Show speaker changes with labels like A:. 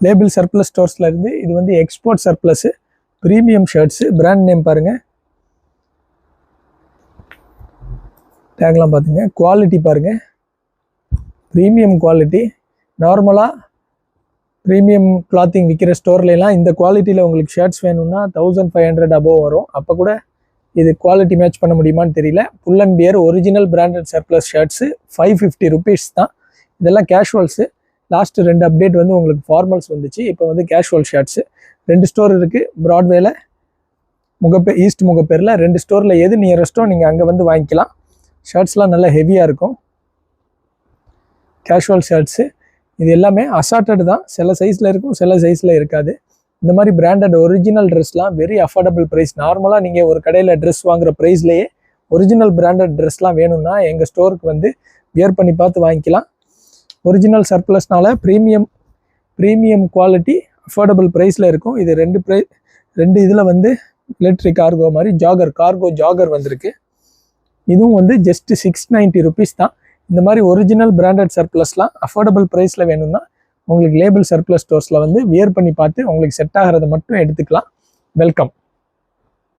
A: Label surplus ஸ்டோர்ஸில் இருந்து இது வந்து export surplus premium shirts. Brand name பாருங்கள், டேக்லாம் பார்த்துங்க. குவாலிட்டி பாருங்கள், ப்ரீமியம் குவாலிட்டி. நார்மலாக ப்ரீமியம் கிளாத்திங் விற்கிற ஸ்டோர்லாம் இந்த குவாலிட்டியில் உங்களுக்கு ஷர்ட்ஸ் வேணும்னா 1500 அபோவ் வரும். அப்போ கூட இது குவாலிட்டி மேட்ச் பண்ண முடியுமான்னு தெரியல. Pull and Bear original branded surplus shirts 550 rupees தான். இதெல்லாம் கேஷுவல்ஸு. லாஸ்ட்டு 2 அப்டேட் வந்து உங்களுக்கு ஃபார்மல்ஸ் வந்துச்சு. இப்போ வந்து கேஷுவல் ஷர்ட்ஸு 2 ஸ்டோர் இருக்குது. ப்ராட்வேல ஈஸ்ட் முகப்பேரில் 2 ஸ்டோரில் எது நியரஸ்ட்டோ நீங்கள் அங்கே வந்து வாங்கிக்கலாம். ஷர்ட்ஸ்லாம் நல்லா ஹெவியாக இருக்கும். கேஷுவல் ஷர்ட்ஸு இது எல்லாமே அசார்ட்டட் தான். சில சைஸில் இருக்கும், சில சைஸில் இருக்காது. இந்த மாதிரி பிராண்டட் ஒரிஜினல் ட்ரெஸ்லாம் வெரி அஃபோர்டபுள் ப்ரைஸ். நார்மலாக நீங்கள் ஒரு கடையில் ட்ரெஸ் வாங்குகிற ப்ரைஸ்லேயே ஒரிஜினல் பிராண்டட் ட்ரெஸ்லாம் வேணும்னா எங்கள் ஸ்டோருக்கு வந்து வியர் பண்ணி பார்த்து வாங்கிக்கலாம். ஒரிஜினல் சர்ப்ளஸ்னால ப்ரீமியம் குவாலிட்டி அஃபோர்டபுள் ப்ரைஸில் இருக்கும். இது 2 இதில் வந்து மிலிட்ரி கார்கோ மாதிரி கார்கோ ஜாகர் வந்திருக்கு. இதுவும் வந்து ஜஸ்ட் 690 ருபீஸ் தான். இந்த மாதிரி ஒரிஜினல் பிராண்டட் சர்ப்ளஸ்லாம் அஃபோர்டபுள் ப்ரைஸில் வேணும்னா உங்களுக்கு லேபிள் சர்ப்ளஸ் ஸ்டோர்ஸில் வந்து வியர் பண்ணி பார்த்து உங்களுக்கு செட் ஆகிறத மட்டும் எடுத்துக்கலாம். வெல்கம்.